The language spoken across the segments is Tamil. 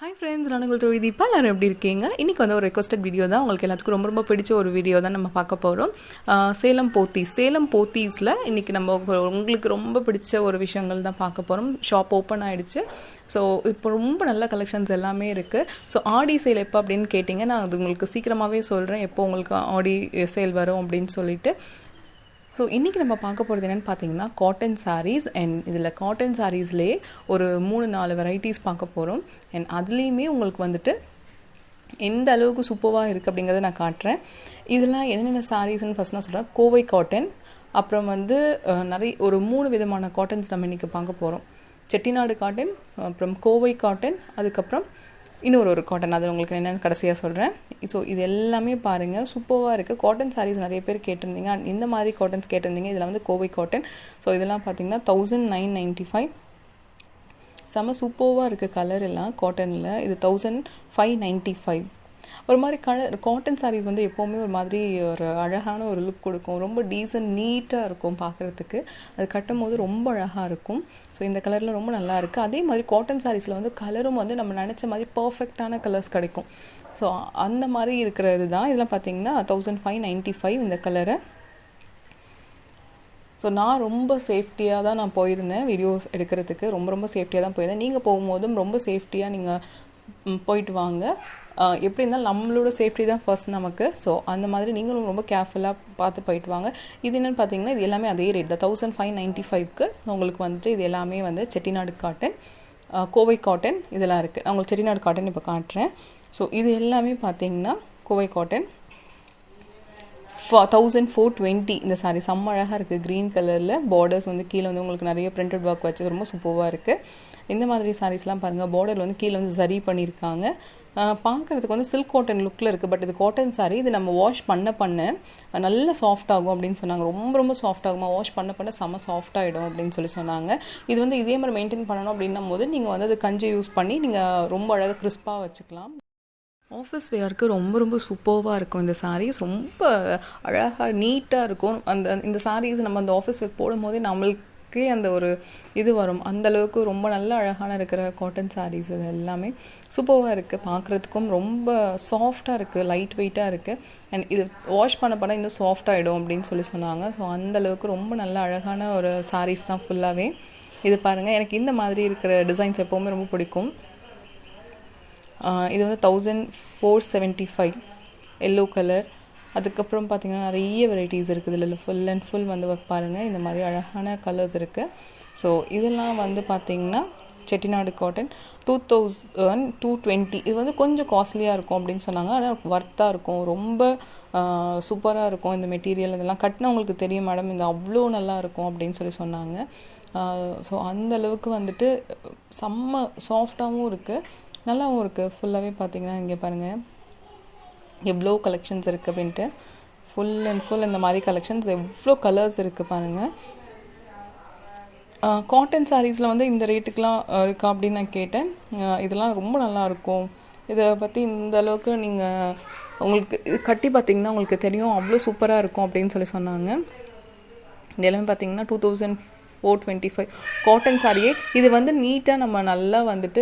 Hi friends, UngalThozhiDeepa எல்லாரும் எப்படி இருக்கீங்க? இன்னைக்கு வந்து ஒரு ரெக்வெஸ்டட் வீடியோ தான். உங்களுக்கு எல்லாத்துக்கும் ரொம்ப பிடிச்ச ஒரு வீடியோ தான் நம்ம பார்க்க போறோம். சேலம் போத்தீஸ்ல இன்னைக்கு நம்ம உங்களுக்கு ரொம்ப பிடிச்ச ஒரு விஷயங்கள் தான் பார்க்க போறோம். ஷாப் ஓபன் ஆயிடுச்சு. ஸோ இப்போ ரொம்ப நல்ல கலெக்ஷன்ஸ் எல்லாமே இருக்குது. ஸோ ஆடி சேல் எப்போ அப்படின்னு கேட்டிங்க, நான் அது உங்களுக்கு சீக்கிரமாகவே சொல்கிறேன் எப்போ உங்களுக்கு ஆடி சேல் வரும் அப்படின்னு சொல்லிட்டு. ஸோ இன்றைக்கி நம்ம பார்க்க போகிறது என்னென்னு பார்த்தீங்கன்னா காட்டன் சாரீஸ். அண்ட் இதில் காட்டன் சாரீஸ்லேயே ஒரு 3-4 வெரைட்டிஸ் பார்க்க போகிறோம். அண்ட் அதுலேயுமே உங்களுக்கு வந்துட்டு எந்த அளவுக்கு சூப்பராக இருக்குது அப்படிங்கிறத நான் காட்டுறேன். இதெல்லாம் என்னென்ன சாரீஸ்ன்னு ஃபஸ்ட் நான் சொல்கிறேன். கோவை காட்டன், அப்புறம் வந்து நிறைய ஒரு 3 விதமான காட்டன்ஸ் நம்ம இன்றைக்கி பார்க்க போகிறோம். செட்டிநாடு காட்டன், அப்புறம் கோவை காட்டன், அதுக்கப்புறம் இன்னொரு காட்டன். அது உங்களுக்கு என்னென்னு கடைசியாக சொல்கிறேன். ஸோ இது எல்லாமே பாருங்கள், சூப்பராக இருக்குது. காட்டன் சாரீஸ் நிறைய பேர் கேட்டிருந்தீங்க, இந்த மாதிரி காட்டன்ஸ் கேட்டிருந்தீங்க. இதில் வந்து கோவை காட்டன். ஸோ இதெல்லாம் பார்த்தீங்கன்னா 1995. செம்ம சூப்பராக இருக்குது கலர் எல்லாம் காட்டனில். இது 1595. ஒரு மாதிரி காட்டன் சாரீஸ் வந்து எப்போவுமே ஒரு மாதிரி ஒரு அழகான ஒரு லுக் கொடுக்கும். ரொம்ப டீசன்ட் நீட்டாக இருக்கும் பார்க்குறதுக்கு. அது கட்டும் போது ரொம்ப அழகாக இருக்கும். ஸோ இந்த கலரில் ரொம்ப நல்லா இருக்குது. அதே மாதிரி காட்டன் சாரீஸில் வந்து கலரும் வந்து நம்ம நினச்ச மாதிரி பர்ஃபெக்டான கலர்ஸ் கிடைக்கும். ஸோ அந்த மாதிரி இருக்கிறது தான் இதெல்லாம் பார்த்தீங்கன்னா 1595 இந்த கலரை. ஸோ நான் ரொம்ப சேஃப்டியாக தான் நான் போயிருந்தேன் வீடியோஸ் எடுக்கிறதுக்கு. ரொம்ப சேஃப்டியாக தான் போயிருந்தேன். நீங்கள் போகும்போதும் ரொம்ப சேஃப்டியாக நீங்கள் போயிட்டு வாங்க. எப்படி இருந்தாலும் நம்மளோட சேஃப்டி தான் ஃபர்ஸ்ட் நமக்கு. ஸோ அந்த மாதிரி நீங்களும் ரொம்ப கேர்ஃபுல்லாக பார்த்து போயிட்டு வாங்க. இது என்னென்னு பார்த்தீங்கன்னா இது எல்லாமே அதே ரேட் தான். 1595க்கு உங்களுக்கு வந்துட்டு இது எல்லாமே வந்து செட்டிநாடு காட்டன், கோவை காட்டன் இதெல்லாம் இருக்குது. நான் உங்களுக்கு செட்டிநாடு காட்டன் இப்போ காட்டுறேன். ஸோ இது எல்லாமே பார்த்தீங்கன்னா கோவை காட்டன் 1420 இந்த சாரீ. செம்ம அழகாக இருக்குது. க்ரீன் கலரில் பார்டர்ஸ் வந்து கீழே வந்து உங்களுக்கு நிறைய பிரிண்டட் ஒர்க் வச்சு ரொம்ப சூப்பராக இருக்குது. இந்த மாதிரி சாரீஸ்லாம் பாருங்கள், பார்டரில் வந்து கீழே வந்து சரி பண்ணியிருக்காங்க. பார்க்குறதுக்கு வந்து சில்க் காட்டன் லுக்கில் இருக்குது. பட் இது காட்டன் சாரீ. இது நம்ம வாஷ் பண்ண நல்ல சாஃப்ட் ஆகும் அப்படின்னு சொன்னாங்க. ரொம்ப சாஃப்ட் ஆகுமா, வாஷ் பண்ண செம்ம சாஃப்ட் ஆகிடும் அப்படின்னு சொன்னாங்க. இது வந்து இதே மாதிரி மெயின்டைன் பண்ணணும் அப்படின்னும் போது நீங்கள் வந்து அது கஞ்சி யூஸ் பண்ணி நீங்கள் ரொம்ப அழகாக கிறிஸ்பாக வச்சுக்கலாம். ஆஃபீஸ் வேருக்கு ரொம்ப சூப்பராக இருக்கும் இந்த சாரீஸ். ரொம்ப அழகாக நீட்டாக இருக்கும். இந்த சாரீஸ் நம்ம அந்த ஆஃபீஸ் வேர் போடும் போதே நம்மளுக்கே அந்த ஒரு இது வரும். அந்தளவுக்கு ரொம்ப நல்ல அழகான இருக்கிற காட்டன் சாரீஸ் இது எல்லாமே சூப்பராக இருக்குது. பார்க்குறதுக்கும் ரொம்ப சாஃப்டாக இருக்குது, லைட் வெயிட்டாக இருக்குது. அண்ட் இது வாஷ் பண்ண இன்னும் சாஃப்ட் ஆகிடும் அப்படின்னு சொன்னாங்க. ஸோ அந்தளவுக்கு ரொம்ப நல்ல அழகான ஒரு சாரீஸ் தான் ஃபுல்லாகவே. இது பாருங்கள், எனக்கு இந்த மாதிரி இருக்கிற டிசைன்ஸ் எப்போவுமே ரொம்ப பிடிக்கும். இது வந்து 1475 எல்லோ கலர். அதுக்கப்புறம் பார்த்திங்கன்னா நிறைய வெரைட்டிஸ் இருக்குது. இதில் ஃபுல் அண்ட் ஃபுல் வந்து பாருங்கள் இந்த மாதிரி அழகான கலர்ஸ் இருக்குது. ஸோ இதெல்லாம் வந்து பார்த்திங்கன்னா செட்டிநாடு காட்டன் 2220. இது வந்து கொஞ்சம் காஸ்ட்லியாக இருக்கும் அப்படின்னு சொன்னாங்க. ஆனால் ஒர்த்தாக இருக்கும், ரொம்ப சூப்பராக இருக்கும் இந்த மெட்டீரியல். இதெல்லாம் கட்டினவங்களுக்கு தெரியும் மேடம், இது அவ்வளோ நல்லா இருக்கும் அப்படின்னு சொன்னாங்க. ஸோ அந்தளவுக்கு வந்துட்டு செம்ம சாஃப்டாகவும் இருக்குது, நல்லாவும் இருக்குது. ஃபுல்லாகவே பார்த்தீங்கன்னா இங்கே பாருங்கள் எவ்வளோ கலெக்ஷன்ஸ் இருக்குது அப்படின்ட்டு. ஃபுல் அண்ட் ஃபுல் இந்த மாதிரி கலெக்ஷன்ஸ், எவ்வளோ கலர்ஸ் இருக்குது பாருங்கள். காட்டன் சாரீஸில் வந்து இந்த ரேட்டுக்கெலாம் இருக்கா அப்படின்னு நான் கேட்டேன். இதெல்லாம் ரொம்ப நல்லாயிருக்கும். இதை பற்றி இந்த அளவுக்கு நீங்கள் உங்களுக்கு கட்டி பார்த்திங்கன்னா உங்களுக்கு தெரியும், அவ்வளோ சூப்பராக இருக்கும் அப்படின்னு சொன்னாங்க. இது எல்லாமே பார்த்திங்கன்னா 2425 காட்டன் சாரியே. இது வந்து நீட்டாக நம்ம நல்லா வந்துட்டு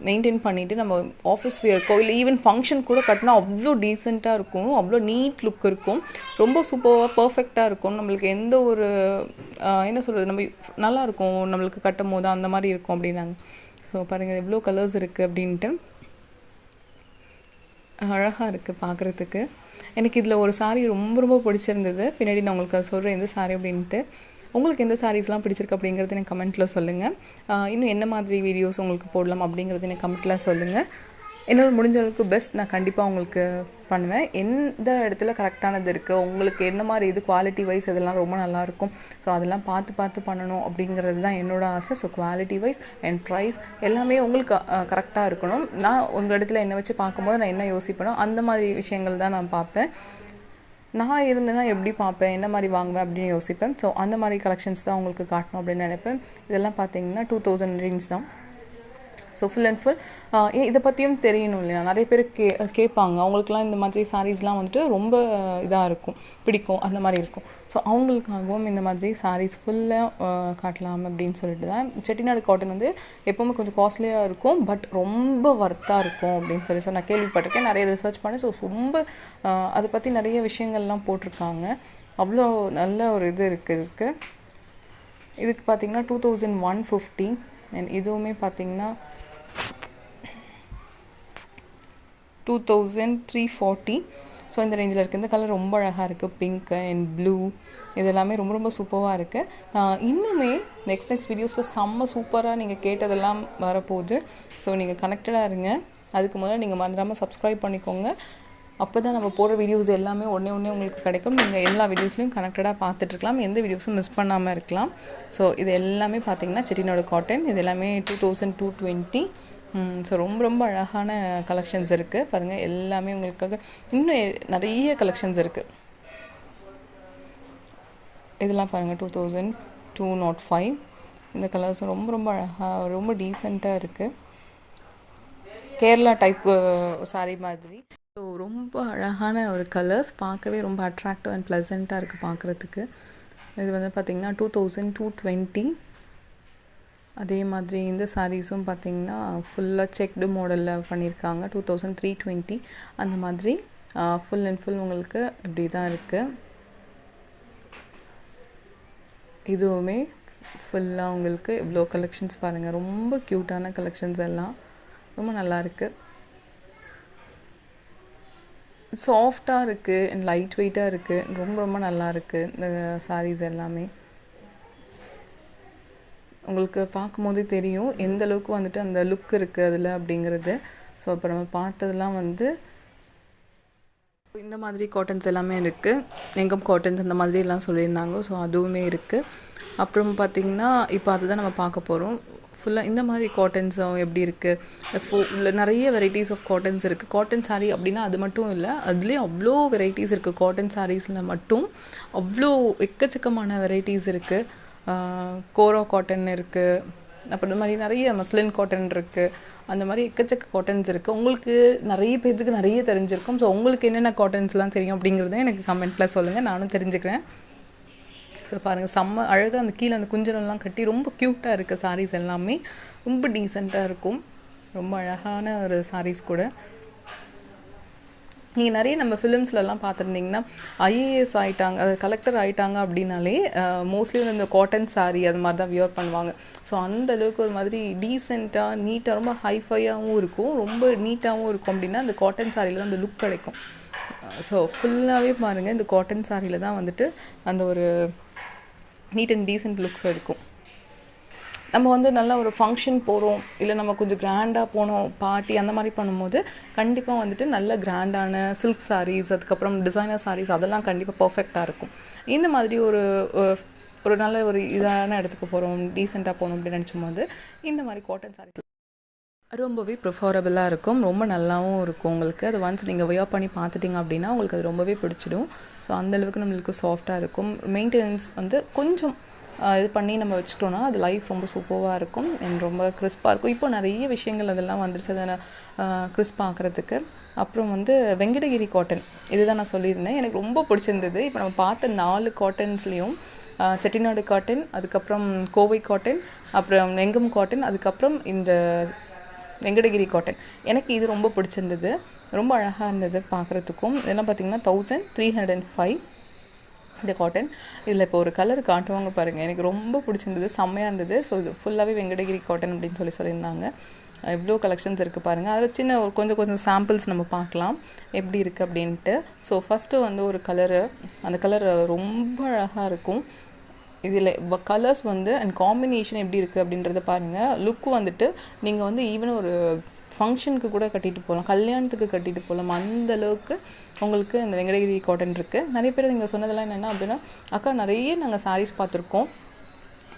மெயின்டைன் பண்ணிவிட்டு நம்ம ஆஃபீஸ் வியர்க்கோ இல்லை ஈவன் ஃபங்க்ஷன் கூட கட்டினா அவ்வளோ டீசெண்டாக இருக்கும், அவ்வளோ நீட் லுக் இருக்கும், ரொம்ப சூப்பராக பர்ஃபெக்டாக இருக்கும். நம்மளுக்கு எந்த ஒரு என்ன சொல்கிறது, நம்ம நல்லாயிருக்கும் நம்மளுக்கு கட்டும் போது அந்த மாதிரி இருக்கும் அப்படின்னாங்க. ஸோ பாருங்கள் எவ்வளோ கலர்ஸ் இருக்குது அப்படின்ட்டு, அழகாக இருக்குது பார்க்குறதுக்கு. எனக்கு இதில் ஒரு சாரீ ரொம்ப பிடிச்சிருந்தது. பின்னாடி நான் உங்களுக்கு அது சொல்கிறேன் எந்த சாரீ அப்படின்ட்டு. உங்களுக்கு எந்த சாரீஸ்லாம் பிடிச்சிருக்கு அப்படிங்கிறது எனக்கு கமெண்ட்டில் சொல்லுங்கள். இன்னும் என்ன மாதிரி வீடியோஸ் உங்களுக்கு போடலாம் அப்படிங்கிறது எனக்கு கமெண்ட்டில் சொல்லுங்கள். என்னால் முடிஞ்ச அளவுக்கு பெஸ்ட் நான் கண்டிப்பாக உங்களுக்கு பண்ணுவேன். எந்த இடத்துல கரெக்டானது இருக்குது, உங்களுக்கு என்ன மாதிரி இது குவாலிட்டி வைஸ் இதெல்லாம் ரொம்ப நல்லாயிருக்கும். ஸோ அதெல்லாம் பார்த்து பண்ணணும் அப்படிங்கிறது தான் என்னோடய ஆசை. So quality wise and price எல்லாமே உங்களுக்கு கரெக்டாக இருக்கணும். நான் உங்கள் இடத்துல என்ன வச்சு பார்க்கும்போது நான் என்ன யோசிப்பேனோ அந்த மாதிரி விஷயங்கள் தான் நான் பார்ப்பேன். நான் இருந்தேன்னா எப்படி பார்ப்பேன், என்ன மாதிரி வாங்குவேன் அப்படின்னு யோசிப்பேன். ஸோ அந்த மாதிரி கலெக்ஷன்ஸ் தான் உங்களுக்கு காட்டணும் அப்படின்னு நினைப்பேன். இதெல்லாம் பார்த்தீங்கன்னா 2000 ரேஞ்ச் தான். ஸோ ஃபுல் அண்ட் ஃபுல் இதை பற்றியும் தெரியணும் இல்லையா, நிறைய பேர் கேட்பாங்க. அவங்களுக்குலாம் இந்த மாதிரி சாரீஸ்லாம் வந்துட்டு ரொம்ப இதாக இருக்கும், பிடிக்கும், அந்த மாதிரி இருக்கும். ஸோ அவங்களுக்காகவும் இந்த மாதிரி சாரீஸ் ஃபுல்லாக காட்டலாம் அப்படின்னு சொல்லிட்டு தான். செட்டிநாடு காட்டன் வந்து எப்போவுமே கொஞ்சம் காஸ்ட்லியாக இருக்கும், பட் ரொம்ப ஒர்த்தாக இருக்கும் அப்படின்னு சொல்லி நான் கேள்விப்பட்டிருக்கேன். நிறைய ரிசர்ச் பண்ணி ஸோ ரொம்ப அதை பற்றி நிறைய விஷயங்கள்லாம் போட்டிருக்காங்க. அவ்வளோ நல்ல ஒரு இது இருக்குது இதுக்கு பார்த்திங்கன்னா 2150. அண்ட் இதுவுமே பார்த்திங்கன்னா 2340. ஸோ இந்த ரேஞ்சில் இருக்குது. இந்த கலர் ரொம்ப அழகாக இருக்குது, பிங்க் அண்ட் ப்ளூ, இதெல்லாமே ரொம்ப ரொம்ப சூப்பராக இருக்குது. இன்னுமே நெக்ஸ்ட் வீடியோஸில் செம்ம சூப்பராக நீங்கள் கேட்டதெல்லாம் வரப்போகுது. ஸோ நீங்கள் கனெக்டடாக இருங்க. அதுக்கு முதல்ல நீங்கள் மறந்துடாமல் சப்ஸ்கிரைப் பண்ணிக்கோங்க. அப்போ தான் நம்ம போடுற வீடியோஸ் எல்லாமே ஒன்றே உங்களுக்கு கிடைக்கும். நீங்கள் எல்லா வீடியோஸ்லையும் கனெக்டடாக பார்த்துட்ருக்கலாம், எந்த வீடியோஸும் மிஸ் பண்ணாமல் இருக்கலாம். ஸோ இது எல்லாமே பார்த்திங்கன்னா செட்டிநாடு காட்டன். இது எல்லாமே 2220. ஸோ ரொம்ப அழகான கலெக்ஷன்ஸ் இருக்குது பாருங்கள். எல்லாமே உங்களுக்காக இன்னும் நிறைய கலெக்ஷன்ஸ் இருக்குது. இதெல்லாம் பாருங்கள் 2205. இந்த கலர்ஸ் ரொம்ப அழகாக ரொம்ப டீசெண்டாக இருக்குது. கேரளா டைப் சாரீ மாதிரி. ஸோ ரொம்ப அழகான ஒரு கலர்ஸ், பார்க்கவே ரொம்ப அட்ராக்டிவ் அண்ட் ப்ளசண்ட்டாக இருக்குது பார்க்குறதுக்கு. இது வந்து பார்த்திங்கன்னா 2220. அதே மாதிரி இந்த சாரீஸும் பார்த்திங்கன்னா ஃபுல்லாக செக்டு மாடலில் பண்ணியிருக்காங்க. 2320. அந்த மாதிரி ஃபுல் அண்ட் ஃபுல் உங்களுக்கு இப்படி தான் இருக்குது. இதுவுமே ஃபுல்லாக உங்களுக்கு இவ்வளோ கலெக்ஷன்ஸ் பாருங்கள். ரொம்ப க்யூட்டான கலெக்ஷன்ஸ் எல்லாம் ரொம்ப நல்லா இருக்குது. சாஃப்டாக இருக்குது அண்ட் லைட் வெயிட்டாக இருக்குது. ரொம்ப நல்லா இருக்குது இந்த சாரீஸ் எல்லாமே. உங்களுக்கு பார்க்கும்போதே தெரியும் எந்த அளவுக்கு வந்துட்டு அந்த லுக் இருக்குது அதில் அப்படிங்கிறது. ஸோ இப்போ நம்ம பார்த்ததெல்லாம் வந்து இந்த மாதிரி காட்டன்ஸ் எல்லாமே இருக்குது. எங்கம் காட்டன்ஸ் அந்த மாதிரி எல்லாம் சொல்லியிருந்தாங்க. ஸோ அதுவுமே இருக்குது. அப்புறம் பார்த்திங்கன்னா இப்போ அதுதான் நம்ம பார்க்க போகிறோம். ஃபுல்லாக இந்த மாதிரி காட்டன்ஸும் எப்படி இருக்குது. நிறைய வெரைட்டிஸ் ஆஃப் காட்டன்ஸ் இருக்குது. காட்டன் சாரீ அப்படின்னா அது மட்டும் இல்லை, அதுலேயே அவ்வளோ வெரைட்டிஸ் இருக்குது. காட்டன் சாரீஸில் மட்டும் அவ்வளோ எக்கச்சக்கமான வெரைட்டிஸ் இருக்குது. கோரா காட்டன் இருக்குது, அப்புறம் இந்த மாதிரி நிறைய மஸ்லின் காட்டன் இருக்குது. அந்த மாதிரி எக்கச்சக்க காட்டன்ஸ் இருக்குது. உங்களுக்கு நிறைய பேருக்கு நிறைய தெரிஞ்சிருக்கும். ஸோ உங்களுக்கு என்னென்ன காட்டன்ஸ்லாம் தெரியும் அப்படிங்கிறத எனக்கு கமெண்ட்டில் சொல்லுங்கள், நானும் தெரிஞ்சுக்கிறேன். ஸோ பாருங்கள், செம்ம அழகாக அந்த கீழே அந்த குஞ்சரெல்லாம் கட்டி ரொம்ப க்யூட்டாக இருக்குது. சாரீஸ் எல்லாமே ரொம்ப டீசெண்டாக இருக்கும். ரொம்ப அழகான ஒரு சாரீஸ் கூட. நீங்கள் நிறைய நம்ம ஃபிலிம்ஸ்லலாம் பார்த்துருந்தீங்கன்னா ஐஏஎஸ் ஆகிட்டாங்க, அது கலெக்டர் ஆகிட்டாங்க அப்படின்னாலே மோஸ்ட்லி இந்த காட்டன் சாரீ அது மாதிரி தான் வியர் பண்ணுவாங்க. ஸோ அந்த அளவுக்கு ஒரு மாதிரி டீசெண்டாக நீட்டாக ரொம்ப ஹைஃபையாகவும் இருக்கும், ரொம்ப நீட்டாகவும் இருக்கும். அப்படின்னா அந்த காட்டன் சாரியில் தான் அந்த லுக் கிடைக்கும். ஸோ ஃபுல்லாகவே பாருங்கள், இந்த காட்டன் சாரியில் தான் வந்துட்டு அந்த ஒரு நீட் அண்ட் டீசென்ட் லுக்ஸ் இருக்கும். நம்ம வந்து நல்லா ஒரு ஃபங்க்ஷன் போகிறோம், இல்லை நம்ம கொஞ்சம் கிராண்டாக போனோம், பார்ட்டி அந்த மாதிரி பண்ணும்போது கண்டிப்பாக வந்துட்டு நல்ல கிராண்டான சில்க் சாரீஸ், அதுக்கப்புறம் டிசைனர் சாரீஸ் அதெல்லாம் கண்டிப்பாக பர்ஃபெக்டாக இருக்கும். இந்த மாதிரி ஒரு நல்ல ஒரு இதான இடத்துக்கு போகிறோம், டீசெண்டாக போகணும் அப்படின்னு நினச்சும் போது இந்த மாதிரி காட்டன் சாரீஸ் ரொம்பவே ப்ரிஃபரபுளாக இருக்கும். ரொம்ப நல்லாவும் இருக்கும் உங்களுக்கு. அது ஒன்ஸ் நீங்கள் வியர் பண்ணி பார்த்துட்டிங்க அப்படின்னா உங்களுக்கு அது ரொம்பவே பிடிச்சிடும். ஸோ அந்தளவுக்கு நம்மளுக்கு சாஃப்டாக இருக்கும். மெயின்டெனன்ஸ் வந்து கொஞ்சம் இது பண்ணி நம்ம வச்சுட்டோன்னா அது லைஃப் ரொம்ப சூப்பராக இருக்கும் அண்ட் ரொம்ப கிறிஸ்பாக இருக்கும். இப்போ நிறைய விஷயங்கள் அதெல்லாம் வந்துருச்சு அதை கிறிஸ்ப் ஆக்கிறதுக்கு. அப்புறம் வந்து வெங்கடகிரி காட்டன், இதுதான் நான் சொல்லியிருந்தேன், எனக்கு ரொம்ப பிடிச்சிருந்தது. இப்போ நம்ம பார்த்த 4 காட்டன்ஸ்லேயும் செட்டிநாடு காட்டன், அதுக்கப்புறம் கோவை காட்டன், அப்புறம் எங்கம் காட்டன், அதுக்கப்புறம் இந்த வெங்கடகிரி காட்டன், எனக்கு இது ரொம்ப பிடிச்சிருந்தது. ரொம்ப அழகாக இருந்தது பார்க்குறதுக்கும். இதெல்லாம் பார்த்திங்கன்னா 1305 இந்த காட்டன். இதில் இப்போ ஒரு கலர் காட்டுவாங்க பாருங்கள், எனக்கு ரொம்ப பிடிச்சிருந்தது, செம்மையாக இருந்தது. ஸோ இது ஃபுல்லாகவே வெங்கடகிரி காட்டன் அப்படின்னு சொல்லியிருந்தாங்க. எவ்வளோ கலெக்ஷன்ஸ் இருக்குது பாருங்கள். அதில் சின்ன ஒரு கொஞ்சம் சாம்பிள்ஸ் நம்ம பார்க்கலாம் எப்படி இருக்குது அப்படின்ட்டு. ஸோ ஃபஸ்ட்டு வந்து ஒரு கலரு, அந்த கலர் ரொம்ப அழகாக இருக்கும். இதில் கலர்ஸ் வந்து அண்ட் காம்பினேஷன் எப்படி இருக்குது அப்படின்றத பாருங்கள். லுக்கு வந்துட்டு நீங்கள் வந்து ஈவன் ஒரு ஃபங்க்ஷனுக்கு கூட கட்டிட்டு போகலாம், கல்யாணத்துக்கு கட்டிட்டு போகலாம், அந்தளவுக்கு உங்களுக்கு இந்த வெங்கடகிரி காட்டன் இருக்குது. நிறைய பேர் நீங்கள் சொன்னதெல்லாம் என்னென்னா அப்படின்னா, அக்கா நிறைய நாங்கள் சாரீஸ் பார்த்துருக்கோம்,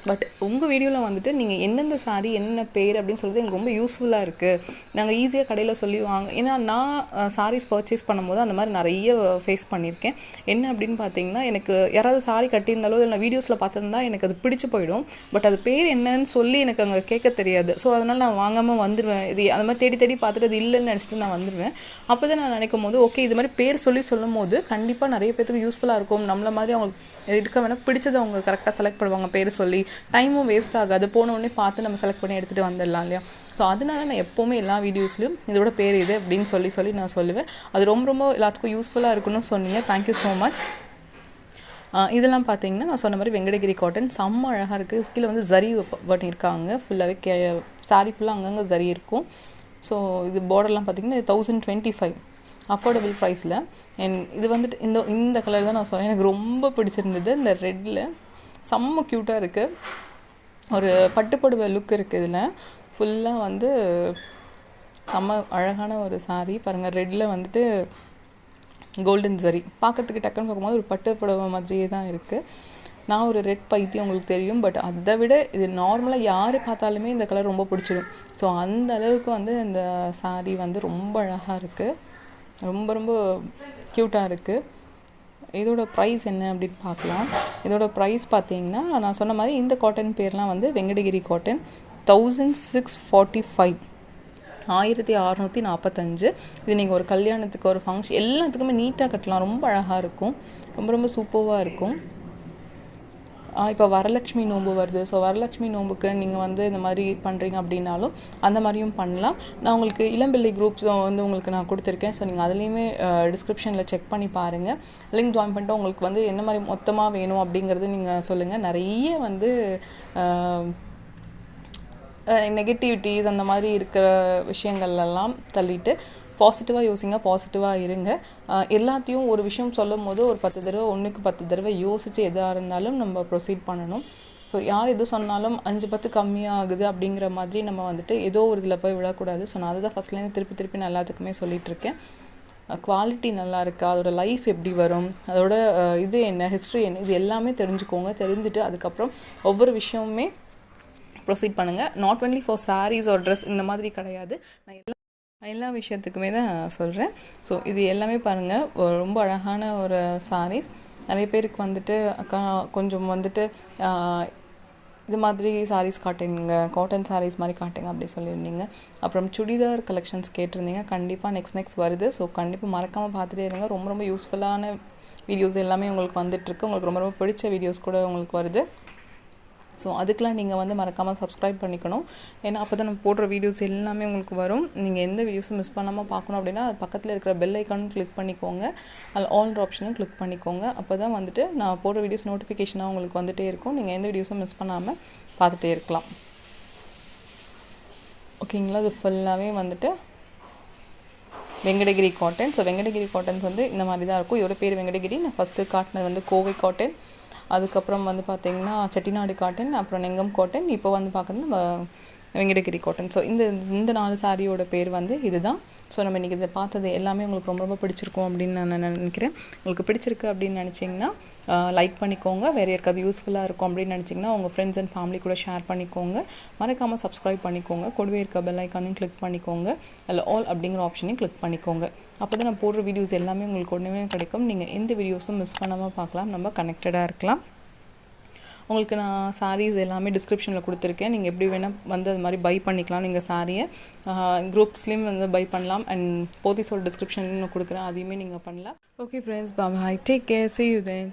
பட் உங்கள் வீடியோவில் வந்துட்டு நீங்கள் எந்தெந்த சாரீ என்னென்ன பேர் அப்படின்னு சொல்கிறது எனக்கு ரொம்ப யூஸ்ஃபுல்லாக இருக்குது. நாங்கள் ஈஸியாக கடையில் சொல்லி ஏன்னா நான் சாரீஸ் பர்ச்சேஸ் பண்ணும்போது அந்த மாதிரி நிறைய ஃபேஸ் பண்ணியிருக்கேன். என்ன அப்படின்னு பார்த்தீங்கன்னா, எனக்கு யாராவது சாரீ கட்டியிருந்தாலோ இல்லை வீடியோஸில் பார்த்துருந்தா எனக்கு அது பிடிச்சி போயிடும். பட் அது பேர் என்னன்னு சொல்லி எனக்கு அங்கே கேட்க தெரியாது. ஸோ அதனால் நான் வாங்காமல் வந்துடுவேன். இது அந்த மாதிரி தேடி தேடி பார்த்துட்டு அது இல்லைன்னு நினச்சிட்டு நான் வந்துடுவேன். அப்போ தான் நான் நினைக்கும் போது ஓகே இது மாதிரி பேர் சொல்லும் போது கண்டிப்பாக நிறைய பேருக்கு யூஸ்ஃபுல்லாக இருக்கும். நம்மள மாதிரி அவங்களுக்கு இருக்க வேணால் பிடிச்சதை அவங்க கரெக்டாக செலக்ட் பண்ணுவாங்க. பேர் சொல்லி டைமும் வேஸ்ட் ஆகாது. போனோடனே பார்த்து நம்ம செலக்ட் பண்ணி எடுத்துகிட்டு வந்துடலாம் இல்லையா. ஸோ அதனால நான் எப்போவுமே எல்லா வீடியோஸ்லையும் இதோட பேர் இது அப்படின்னு சொல்லி நான் சொல்லுவேன். அது ரொம்ப ரொம்ப எல்லாத்துக்கும் யூஸ்ஃபுல்லாக இருக்குன்னு சொன்னீங்க. Thank you so much. இதெல்லாம் பார்த்தீங்கன்னா நான் சொன்ன மாதிரி வெங்கடகிரி காட்டன் செம்ம அழகாக இருக்குது. கீழே வந்து ஜரி பண்ணியிருக்காங்க. ஃபுல்லாகவே சாரீ ஃபுல்லாக அங்கங்கே ஜரி இருக்கும். ஸோ இது பார்டர்லாம் பார்த்தீங்கன்னா 1025 அஃபோர்டபுள் ப்ரைஸில். இது வந்துட்டு இந்த கலர் தான் நான் சொன்னேன், எனக்கு ரொம்ப பிடிச்சிருந்தது. இந்த ரெட்டில் செம்ம க்யூட்டாக இருக்குது. ஒரு பட்டுப்புடவை லுக் இருக்குது. இதில் ஃபுல்லாக வந்து செம்ம அழகான ஒரு சாரீ பாருங்கள். ரெட்டில் வந்துட்டு கோல்டன் ஜரி பார்க்கறதுக்கு டக்குன்னு பார்க்கும்போது ஒரு பட்டு புடவை மாதிரியே தான் இருக்குது. நான் ஒரு ரெட் பைத்தியம் உங்களுக்கு தெரியும். பட் அதை விட இது நார்மலாக யார் பார்த்தாலுமே இந்த கலர் ரொம்ப பிடிச்சிடும். ஸோ அந்த அளவுக்கு வந்து இந்த சாரீ வந்து ரொம்ப அழகாக இருக்குது. ரொம்ப ரொம்ப க்யூட்டாக இருக்குது. இதோட ப்ரைஸ் என்ன அப்படின்னு பார்க்கலாம். இதோட ப்ரைஸ் பார்த்தீங்கன்னா நான் சொன்ன மாதிரி இந்த காட்டன் பேர்லாம் வந்து வெங்கடகிரி காட்டன் 1645 1645. இது நீங்கள் ஒரு கல்யாணத்துக்கு ஒரு ஃபங்க்ஷன் எல்லாத்துக்குமே நீட்டாக கட்டலாம். ரொம்ப அழகாக இருக்கும். ரொம்ப ரொம்ப சூப்பராக இருக்கும். இப்போ வரலட்சுமி நோன்பு வருது. ஸோ வரலட்சுமி நோன்புக்கு நீங்கள் வந்து இந்த மாதிரி பண்ணுறீங்க அப்படின்னாலும் அந்த மாதிரியும் பண்ணலாம். நான் உங்களுக்கு இளம்பிள்ளை குரூப்ஸ் வந்து உங்களுக்கு நான் கொடுத்துருக்கேன். ஸோ நீங்கள் அதுலேயுமே டிஸ்கிரிப்ஷனில் செக் பண்ணி பாருங்கள். லிங்க் ஜாயின் பண்ணிட்டு உங்களுக்கு வந்து என்ன மாதிரி மொத்தமாக வேணும் அப்படிங்கிறது நீங்கள் சொல்லுங்கள். நிறைய வந்து நெகட்டிவிட்டிஸ் அந்த மாதிரி இருக்கிற விஷயங்கள்லாம் தள்ளிட்டு பாசிட்டிவாக யோசிங்க, பாசிட்டிவாக இருங்க. எல்லாத்தையும் ஒரு விஷயம் சொல்லும் போது ஒரு 10 தடவை 1க்கு 10 தடவை யோசித்து எதாக இருந்தாலும் நம்ம ப்ரொசீட் பண்ணணும். ஸோ யார் எது சொன்னாலும் 5-10 கம்மியாகுது அப்படிங்கிற மாதிரி நம்ம வந்துட்டு ஏதோ ஒரு இதில் போய் விடக்கூடாது. ஸோ நான் அதை தான் ஃபஸ்ட்லேருந்து திருப்பி நான் எல்லாத்துக்குமே சொல்லிகிட்ருக்கேன். குவாலிட்டி நல்லா இருக்கா, அதோட லைஃப் எப்படி வரும், அதோட இது என்ன, ஹிஸ்ட்ரி என்ன, இது எல்லாமே தெரிஞ்சுக்கோங்க. தெரிஞ்சுட்டு அதுக்கப்புறம் ஒவ்வொரு விஷயமுமே ப்ரொசீட் பண்ணுங்கள். Not only for saris or dress இந்த மாதிரி கிடையாது. நான் எல்லா விஷயத்துக்குமே தான் சொல்கிறேன். ஸோ இது எல்லாமே பாருங்கள் ரொம்ப அழகான ஒரு சாரீஸ். நிறைய பேருக்கு வந்துட்டு கொஞ்சம் வந்துட்டு இது மாதிரி சாரீஸ் காட்டுங்க, காட்டன் சாரீஸ் மாதிரி காட்டுங்க அப்படி சொல்லியிருந்தீங்க. அப்புறம் சுடிதார் கலெக்ஷன்ஸ் கேட்டிருந்தீங்க. கண்டிப்பாக நெக்ஸ்ட் வருது. ஸோ கண்டிப்பாக மறக்காமல் பார்த்துட்டே இருங்க. ரொம்ப ரொம்ப யூஸ்ஃபுல்லான வீடியோஸ் எல்லாமே உங்களுக்கு வந்துட்டுருக்கு. உங்களுக்கு ரொம்ப ரொம்ப பிடிச்ச வீடியோஸ் கூட உங்களுக்கு வருது. ஸோ அதுக்கெலாம் நீங்கள் வந்து மறக்காமல் சப்ஸ்கிரைப் பண்ணிக்கணும். ஏன்னா அப்போ தான் நம்ம போடுற வீடியோஸ் எல்லாமே உங்களுக்கு வரும். நீங்கள் எந்த வீடியோஸும் மிஸ் பண்ணாமல் பார்க்கணும் அப்படின்னா அது பக்கத்தில் இருக்கிற பெல் ஐக்கானும் கிளிக் பண்ணிக்கோங்க. அதில் ஆல் ஆப்ஷனும் கிளிக் பண்ணிக்கோங்க. அப்போ தான் வந்துட்டு நான் போடுற வீடியோஸ் நோட்டிஃபிகேஷனாக உங்களுக்கு வந்துகிட்டே இருக்கும். நீங்கள் எந்த வீடியோஸும் மிஸ் பண்ணாமல் பார்த்துட்டே இருக்கலாம். ஓகேங்களா. அது ஃபுல்லாகவே வந்துட்டு Venkatagiri cotton. So Venkatagiri cottons வந்து இந்த மாதிரி தான் இருக்கும். இதோட பேர் வெங்கடகிரி. நான் ஃபஸ்ட்டு காட்டினது வந்து கோவை காட்டன். அதுக்கப்புறம் வந்து பார்த்திங்கன்னா செட்டிநாடு காட்டன், அப்புறம் நெங்கம் காட்டன், இப்போ வந்து பார்க்குறது நம்ம வெங்கடகிரி காட்டன். ஸோ இந்த 4 சாரியோட பேர் வந்து இதுதான். ஸோ நம்ம இன்றைக்கி இதை பார்த்தது எல்லாமே உங்களுக்கு ரொம்ப ரொம்ப பிடிச்சிருக்கும் அப்படின்னு நான் நினைக்கிறேன். உங்களுக்கு பிடிச்சிருக்கு அப்படின்னு நினச்சிங்கன்னா லைக் பண்ணிக்கோங்க. வேறு யாருக்காவது யூஸ்ஃபுல்லாக இருக்கும் அப்படின்னு நினச்சிங்கன்னா உங்கள் ஃப்ரெண்ட்ஸ் அண்ட் ஃபேமிலி கூட ஷேர் பண்ணிக்கோங்க. மறக்காமல் சப்ஸ்கிரைப் பண்ணிக்கோங்க. கூடவே இருக்க பெல் ஐக்கானையும் கிளிக் பண்ணிக்கோங்க. அதில் ஆல் அப்படிங்கிற ஆப்ஷனையும் கிளிக் பண்ணிக்கோங்க. அப்போ தான் நான் போடுற வீடியோஸ் எல்லாமே உங்களுக்கு உடனே கிடைக்கும். நீங்கள் எந்த வீடியோஸும் மிஸ் பண்ணாமல் பார்க்கலாம். நம்ம கனெக்டடாக இருக்கலாம். உங்களுக்கு நான் சாரீஸ் எல்லாமே டிஸ்கிரிப்ஷனில் கொடுத்துருக்கேன். நீங்கள் எப்படி வேணால் வந்து அது மாதிரி பை பண்ணிக்கலாம். நீங்கள் சாரியை குரூப்ஸ்லேயும் வந்து பை பண்ணலாம். அண்ட் போத்திஸோட டிஸ்கிரிப்ஷன்லையும் நான் கொடுக்குறேன், அதையுமே நீங்கள் பண்ணலாம். Okay friends, bye, take care, see you then.